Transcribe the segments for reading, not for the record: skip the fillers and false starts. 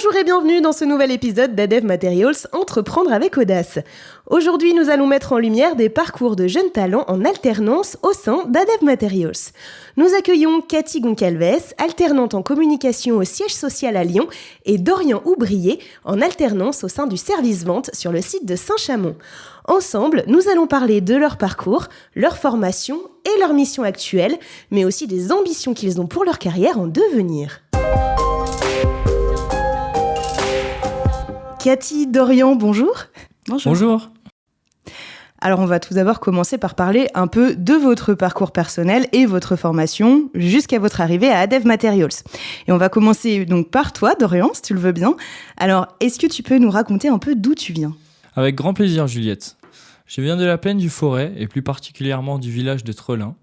Bonjour et bienvenue dans ce nouvel épisode d'Adev Materials, Entreprendre avec audace. Aujourd'hui, nous allons mettre en lumière des parcours de jeunes talents en alternance au sein d'Adev Materials. Nous accueillons Cathy Goncalves, alternante en communication au siège social à Lyon, et Dorian Oubrier, en alternance au sein du service vente sur le site de Saint-Chamond. Ensemble, nous allons parler de leur parcours, leur formation et leur mission actuelle, mais aussi des ambitions qu'ils ont pour leur carrière en devenir. Cathy, Dorian, bonjour. Bonjour. Alors on va tout d'abord commencer par parler un peu de votre parcours personnel et votre formation jusqu'à votre arrivée à Adev Materials. Et on va commencer donc par toi, Dorian, si tu le veux bien. Alors, est-ce que tu peux nous raconter un peu d'où tu viens ? Avec grand plaisir, Juliette. Je viens de la plaine du Forêt et plus particulièrement du village de Trelin,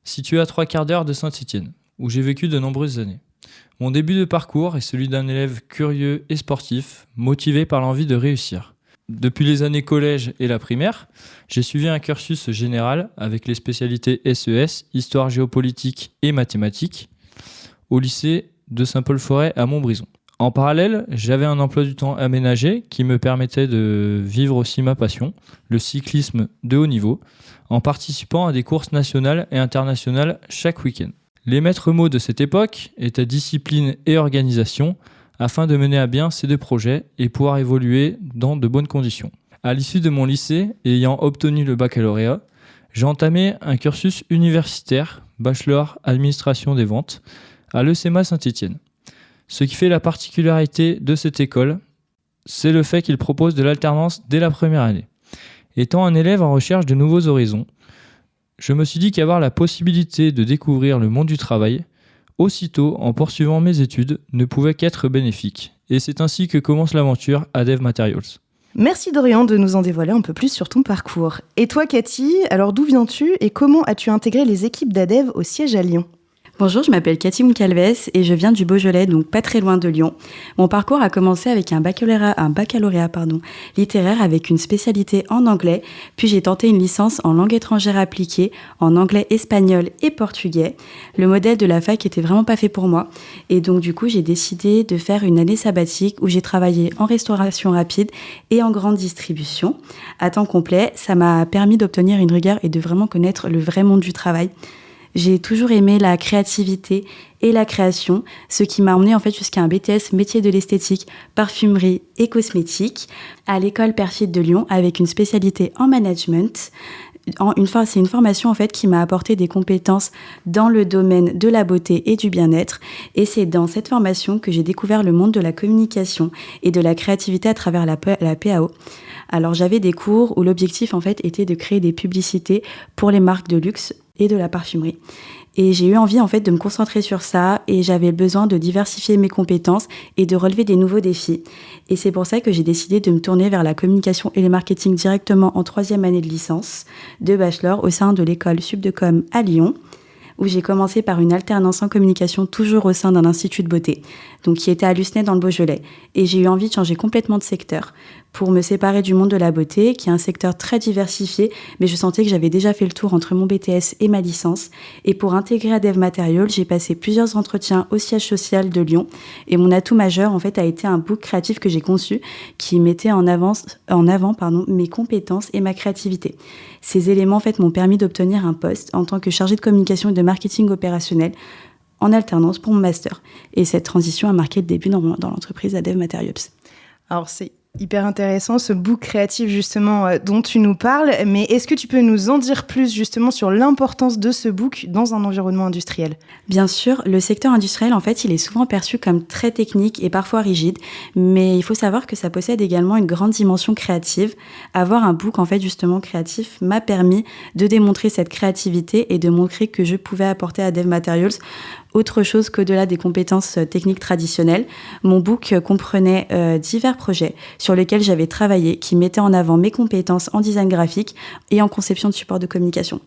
situé à 3 quarts d'heure de Saint-Étienne, où j'ai vécu de nombreuses années. Mon début de parcours est celui d'un élève curieux et sportif, motivé par l'envie de réussir. Depuis les années collège et la primaire, j'ai suivi un cursus général avec les spécialités SES, Histoire géopolitique et mathématiques, au lycée de Saint-Paul-Forêt à Montbrison. En parallèle, j'avais un emploi du temps aménagé qui me permettait de vivre aussi ma passion, le cyclisme de haut niveau, en participant à des courses nationales et internationales chaque week-end. Les maîtres mots de cette époque étaient discipline et organisation afin de mener à bien ces deux projets et pouvoir évoluer dans de bonnes conditions. À l'issue de mon lycée, ayant obtenu le baccalauréat, j'ai entamé un cursus universitaire, bachelor administration des ventes, à l'ECMA Saint-Étienne. Ce qui fait la particularité de cette école, c'est le fait qu'il propose de l'alternance dès la première année. Étant un élève en recherche de nouveaux horizons, je me suis dit qu'avoir la possibilité de découvrir le monde du travail, aussitôt en poursuivant mes études, ne pouvait qu'être bénéfique. Et c'est ainsi que commence l'aventure Adev Materials. Merci Dorian de nous en dévoiler un peu plus sur ton parcours. Et toi Cathy, alors d'où viens-tu et comment as-tu intégré les équipes d'Adev au siège à Lyon ? Bonjour, je m'appelle Cathy Goncalves et je viens du Beaujolais, donc pas très loin de Lyon. Mon parcours a commencé avec un baccalauréat littéraire avec une spécialité en anglais, puis j'ai tenté une licence en langue étrangère appliquée, en anglais, espagnol et portugais. Le modèle de la fac était vraiment pas fait pour moi et donc du coup j'ai décidé de faire une année sabbatique où j'ai travaillé en restauration rapide et en grande distribution. À temps complet, ça m'a permis d'obtenir une rigueur et de vraiment connaître le vrai monde du travail. J'ai toujours aimé la créativité et la création, ce qui m'a emmenée en fait jusqu'à un BTS métier de l'esthétique, parfumerie et cosmétique à l'école Perfid de Lyon avec une spécialité en management. C'est une formation en fait qui m'a apporté des compétences dans le domaine de la beauté et du bien-être. Et c'est dans cette formation que j'ai découvert le monde de la communication et de la créativité à travers la PAO. Alors j'avais des cours où l'objectif en fait était de créer des publicités pour les marques de luxe et de la parfumerie. Et j'ai eu envie en fait de me concentrer sur ça et j'avais besoin de diversifier mes compétences et de relever des nouveaux défis. Et c'est pour ça que j'ai décidé de me tourner vers la communication et le marketing directement en 3e année de licence de bachelor au sein de l'école Subdecom à Lyon, où j'ai commencé par une alternance en communication toujours au sein d'un institut de beauté, donc qui était à Lucenay dans le Beaujolais. Et j'ai eu envie de changer complètement de secteur pour me séparer du monde de la beauté, qui est un secteur très diversifié, mais je sentais que j'avais déjà fait le tour entre mon BTS et ma licence. Et pour intégrer Adev Materials, j'ai passé plusieurs entretiens au siège social de Lyon. Et mon atout majeur, en fait, a été un book créatif que j'ai conçu, qui mettait en avant mes compétences et ma créativité. Ces éléments, en fait, m'ont permis d'obtenir un poste en tant que chargée de communication et de marketing opérationnel en alternance pour mon master. Et cette transition a marqué le début dans l'entreprise Adev Materials. Alors c'est hyper intéressant ce book créatif justement dont tu nous parles, mais est-ce que tu peux nous en dire plus justement sur l'importance de ce book dans un environnement industriel ? Bien sûr, le secteur industriel en fait il est souvent perçu comme très technique et parfois rigide, mais il faut savoir que ça possède également une grande dimension créative. Avoir un book en fait justement créatif m'a permis de démontrer cette créativité et de montrer que je pouvais apporter à Adev Materials autre chose qu'au-delà des compétences techniques traditionnelles. Mon book comprenait divers projets sur lesquels j'avais travaillé, qui mettaient en avant mes compétences en design graphique et en conception de support de communication.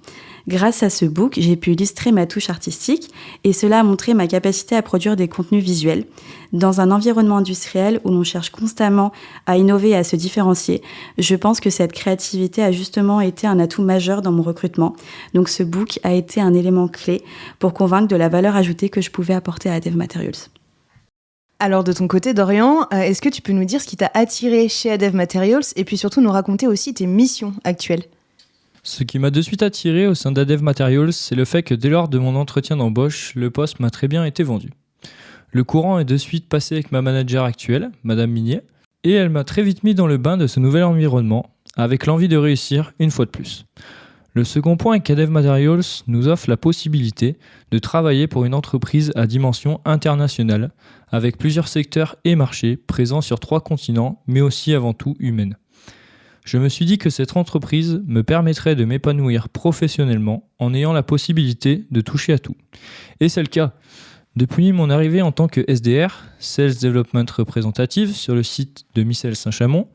Grâce à ce book, j'ai pu illustrer ma touche artistique et cela a montré ma capacité à produire des contenus visuels. Dans un environnement industriel où l'on cherche constamment à innover et à se différencier, je pense que cette créativité a justement été un atout majeur dans mon recrutement. Donc ce book a été un élément clé pour convaincre de la valeur ajoutée que je pouvais apporter à Adev Materials. Alors de ton côté, Dorian, est-ce que tu peux nous dire ce qui t'a attiré chez ADEV Materials et puis surtout nous raconter aussi tes missions actuelles ? Ce qui m'a de suite attiré au sein d'ADEV Materials, c'est le fait que dès lors de mon entretien d'embauche, le poste m'a très bien été vendu. Le courant est de suite passé avec ma manager actuelle, Madame Minier, et elle m'a très vite mis dans le bain de ce nouvel environnement, avec l'envie de réussir une fois de plus. Le second point est qu'ADEV Materials nous offre la possibilité de travailler pour une entreprise à dimension internationale, avec plusieurs secteurs et marchés présents sur 3 continents, mais aussi avant tout humaines. Je me suis dit que cette entreprise me permettrait de m'épanouir professionnellement en ayant la possibilité de toucher à tout. Et c'est le cas. Depuis mon arrivée en tant que SDR, Sales Development Representative, sur le site de Micelle Saint-Chamond,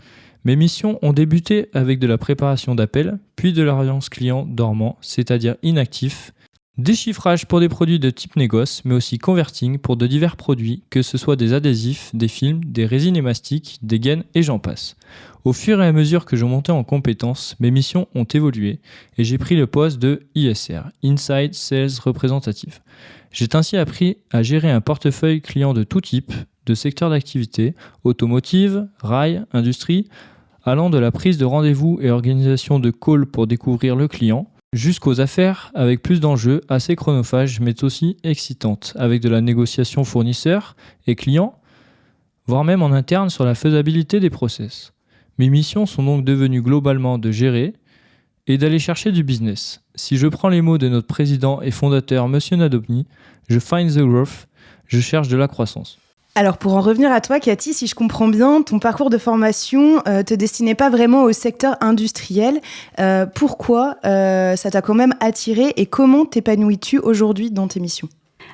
mes missions ont débuté avec de la préparation d'appels, puis de l'alliance client dormant, c'est-à-dire inactif, déchiffrage pour des produits de type négoce, mais aussi converting pour de divers produits, que ce soit des adhésifs, des films, des résines et mastiques, des gaines et j'en passe. Au fur et à mesure que je montais en compétences, mes missions ont évolué et j'ai pris le poste de ISR, Inside Sales Representative. J'ai ainsi appris à gérer un portefeuille client de tout type, de secteurs d'activité, automotive, rail, industrie, allant de la prise de rendez-vous et organisation de calls pour découvrir le client, jusqu'aux affaires avec plus d'enjeux, assez chronophages mais aussi excitantes, avec de la négociation fournisseur et client, voire même en interne sur la faisabilité des process. Mes missions sont donc devenues globalement de gérer et d'aller chercher du business. Si je prends les mots de notre président et fondateur Monsieur Nadobny, je find the growth, je cherche de la croissance. Alors pour en revenir à toi, Cathy, si je comprends bien, ton parcours de formation te destinait pas vraiment au secteur industriel. Pourquoi ça t'a quand même attiré et comment t'épanouis-tu aujourd'hui dans tes missions ?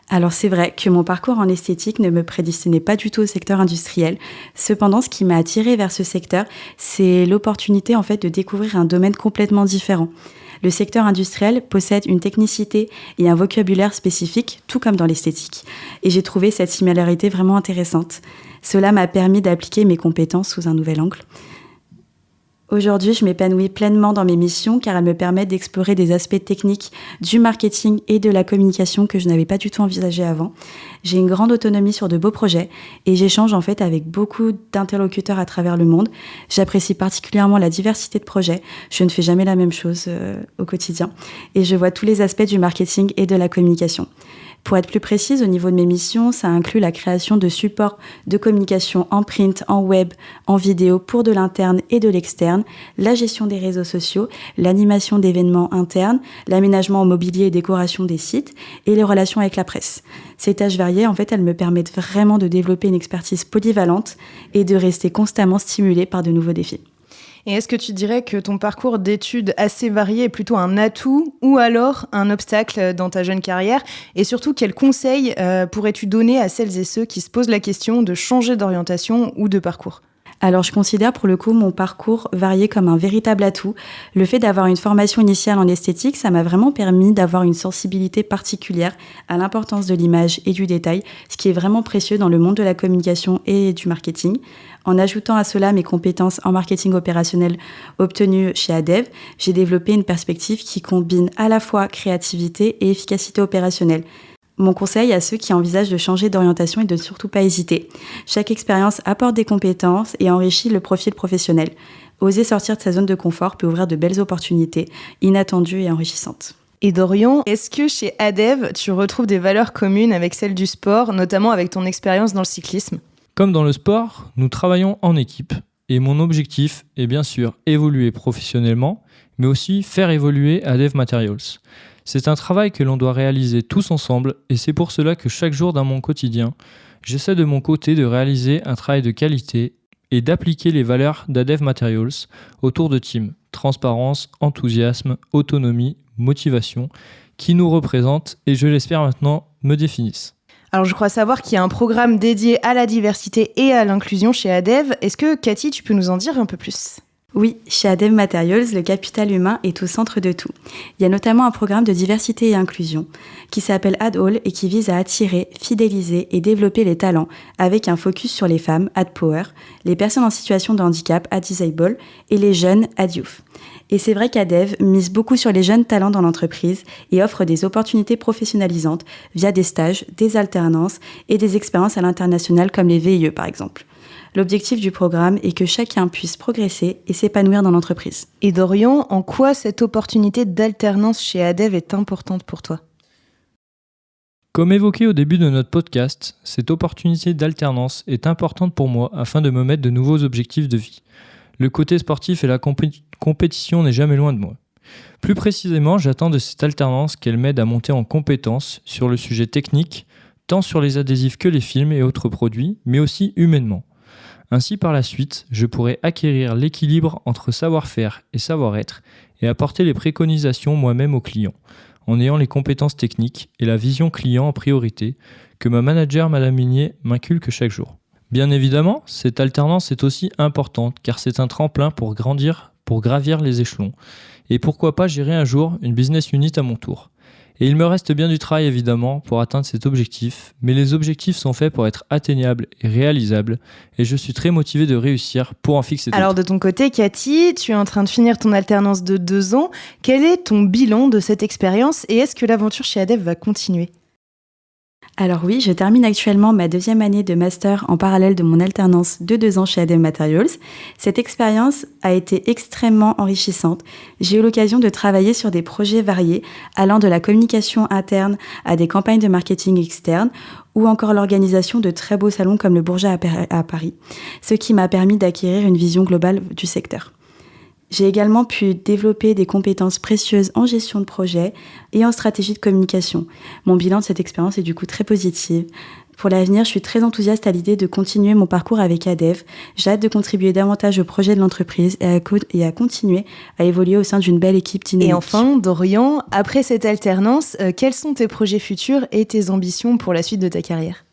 Alors c'est vrai que mon parcours en esthétique ne me prédestinait pas du tout au secteur industriel. Cependant, ce qui m'a attirée vers ce secteur, c'est l'opportunité en fait de découvrir un domaine complètement différent. Le secteur industriel possède une technicité et un vocabulaire spécifique, tout comme dans l'esthétique. Et j'ai trouvé cette similarité vraiment intéressante. Cela m'a permis d'appliquer mes compétences sous un nouvel angle. Aujourd'hui, je m'épanouis pleinement dans mes missions car elles me permettent d'explorer des aspects techniques du marketing et de la communication que je n'avais pas du tout envisagé avant. J'ai une grande autonomie sur de beaux projets et j'échange en fait avec beaucoup d'interlocuteurs à travers le monde. J'apprécie particulièrement la diversité de projets. Je ne fais jamais la même chose au quotidien et je vois tous les aspects du marketing et de la communication. Pour être plus précise, au niveau de mes missions, ça inclut la création de supports de communication en print, en web, en vidéo pour de l'interne et de l'externe, la gestion des réseaux sociaux, l'animation d'événements internes, l'aménagement en mobilier et décoration des sites et les relations avec la presse. Ces tâches variées, en fait, elles me permettent vraiment de développer une expertise polyvalente et de rester constamment stimulée par de nouveaux défis. Et est-ce que tu dirais que ton parcours d'études assez varié est plutôt un atout ou alors un obstacle dans ta jeune carrière ? Et surtout, quels conseils pourrais-tu donner à celles et ceux qui se posent la question de changer d'orientation ou de parcours ? Alors, je considère pour le coup mon parcours varié comme un véritable atout. Le fait d'avoir une formation initiale en esthétique, ça m'a vraiment permis d'avoir une sensibilité particulière à l'importance de l'image et du détail, ce qui est vraiment précieux dans le monde de la communication et du marketing. En ajoutant à cela mes compétences en marketing opérationnel obtenues chez ADEV, j'ai développé une perspective qui combine à la fois créativité et efficacité opérationnelle. Mon conseil à ceux qui envisagent de changer d'orientation est de ne surtout pas hésiter. Chaque expérience apporte des compétences et enrichit le profil professionnel. Oser sortir de sa zone de confort peut ouvrir de belles opportunités, inattendues et enrichissantes. Et Dorian, est-ce que chez ADEV, tu retrouves des valeurs communes avec celles du sport, notamment avec ton expérience dans le cyclisme ? Comme dans le sport, nous travaillons en équipe et mon objectif est bien sûr évoluer professionnellement, mais aussi faire évoluer ADEV Materials. C'est un travail que l'on doit réaliser tous ensemble et c'est pour cela que chaque jour dans mon quotidien, j'essaie de mon côté de réaliser un travail de qualité et d'appliquer les valeurs d'ADEV Materials autour de team, transparence, enthousiasme, autonomie, motivation, qui nous représentent et je l'espère maintenant me définissent. Alors je crois savoir qu'il y a un programme dédié à la diversité et à l'inclusion chez ADEV. Est-ce que Cathy, tu peux nous en dire un peu plus ? Oui, chez ADEV Materials, le capital humain est au centre de tout. Il y a notamment un programme de diversité et inclusion qui s'appelle AdAll et qui vise à attirer, fidéliser et développer les talents avec un focus sur les femmes, AdPower, les personnes en situation de handicap, AdDisable et les jeunes, AdYouth. Et c'est vrai qu'ADEV mise beaucoup sur les jeunes talents dans l'entreprise et offre des opportunités professionnalisantes via des stages, des alternances et des expériences à l'international comme les VIE par exemple. L'objectif du programme est que chacun puisse progresser et s'épanouir dans l'entreprise. Et Dorian, en quoi cette opportunité d'alternance chez ADEV est importante pour toi ? Comme évoqué au début de notre podcast, cette opportunité d'alternance est importante pour moi afin de me mettre de nouveaux objectifs de vie. Le côté sportif et la compétition n'est jamais loin de moi. Plus précisément, j'attends de cette alternance qu'elle m'aide à monter en compétences sur le sujet technique, tant sur les adhésifs que les films et autres produits, mais aussi humainement. Ainsi, par la suite, je pourrai acquérir l'équilibre entre savoir-faire et savoir-être et apporter les préconisations moi-même aux clients, en ayant les compétences techniques et la vision client en priorité que ma manager Madame Minier m'inculque chaque jour. Bien évidemment, cette alternance est aussi importante car c'est un tremplin pour grandir, pour gravir les échelons et pourquoi pas gérer un jour une business unit à mon tour. Et il me reste bien du travail évidemment pour atteindre cet objectif, mais les objectifs sont faits pour être atteignables et réalisables, et je suis très motivé de réussir pour en fixer d'autres. Alors de ton côté, Cathy, tu es en train de finir ton alternance de 2 ans. Quel est ton bilan de cette expérience et est-ce que l'aventure chez ADEV va continuer ? Alors oui, je termine actuellement ma 2e année de master en parallèle de mon alternance de 2 ans chez ADEV Materials. Cette expérience a été extrêmement enrichissante. J'ai eu l'occasion de travailler sur des projets variés, allant de la communication interne à des campagnes de marketing externe ou encore l'organisation de très beaux salons comme le Bourget à Paris, ce qui m'a permis d'acquérir une vision globale du secteur. J'ai également pu développer des compétences précieuses en gestion de projet et en stratégie de communication. Mon bilan de cette expérience est du coup très positif. Pour l'avenir, je suis très enthousiaste à l'idée de continuer mon parcours avec ADEV. J'ai hâte de contribuer davantage au projet de l'entreprise et à continuer à évoluer au sein d'une belle équipe dynamique. Et enfin, Dorian, après cette alternance, quels sont tes projets futurs et tes ambitions pour la suite de ta carrière ?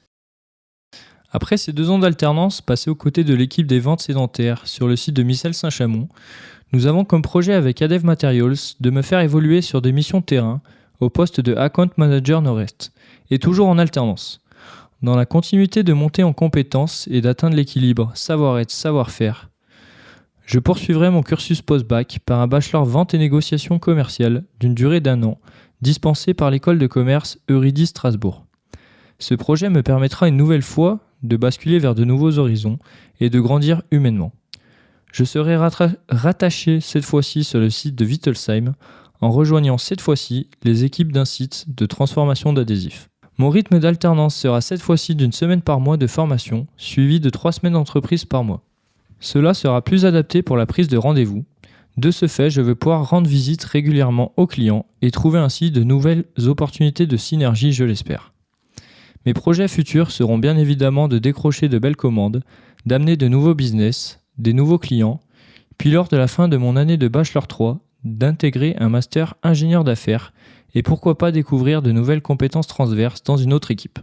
Après ces 2 ans d'alternance passés aux côtés de l'équipe des ventes sédentaires sur le site de Missel-Saint-Chamond, nous avons comme projet avec ADEV Materials de me faire évoluer sur des missions terrain au poste de Account Manager Nord-Est, et toujours en alternance, dans la continuité de monter en compétences et d'atteindre l'équilibre savoir-être, savoir-faire. Je poursuivrai mon cursus post-bac par un bachelor vente et négociation commerciale d'une durée d'1 an, dispensé par l'école de commerce Eurydice Strasbourg. Ce projet me permettra une nouvelle fois de basculer vers de nouveaux horizons et de grandir humainement. Je serai rattaché cette fois-ci sur le site de Wittelsheim en rejoignant cette fois-ci les équipes d'un site de transformation d'adhésifs. Mon rythme d'alternance sera cette fois-ci d'1 semaine par mois de formation, suivi de 3 semaines d'entreprise par mois. Cela sera plus adapté pour la prise de rendez-vous. De ce fait, je veux pouvoir rendre visite régulièrement aux clients et trouver ainsi de nouvelles opportunités de synergie, je l'espère. Mes projets futurs seront bien évidemment de décrocher de belles commandes, d'amener de nouveaux business, des nouveaux clients, puis lors de la fin de mon année de Bachelor 3, d'intégrer un master ingénieur d'affaires et pourquoi pas découvrir de nouvelles compétences transverses dans une autre équipe.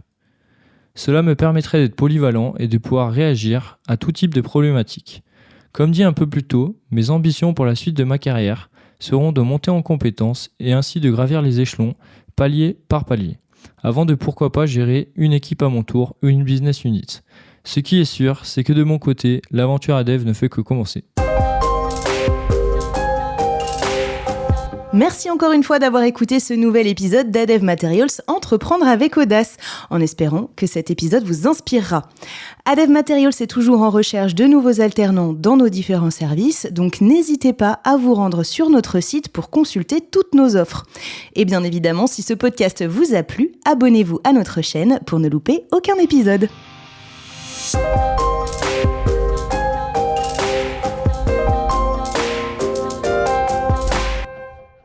Cela me permettrait d'être polyvalent et de pouvoir réagir à tout type de problématiques. Comme dit un peu plus tôt, mes ambitions pour la suite de ma carrière seront de monter en compétences et ainsi de gravir les échelons, palier par palier, avant de pourquoi pas gérer une équipe à mon tour ou une business unit. Ce qui est sûr, c'est que de mon côté, l'aventure ADEV ne fait que commencer. Merci encore une fois d'avoir écouté ce nouvel épisode d'ADEV Materials Entreprendre avec audace, en espérant que cet épisode vous inspirera. ADEV Materials est toujours en recherche de nouveaux alternants dans nos différents services, donc n'hésitez pas à vous rendre sur notre site pour consulter toutes nos offres. Et bien évidemment, si ce podcast vous a plu, abonnez-vous à notre chaîne pour ne louper aucun épisode.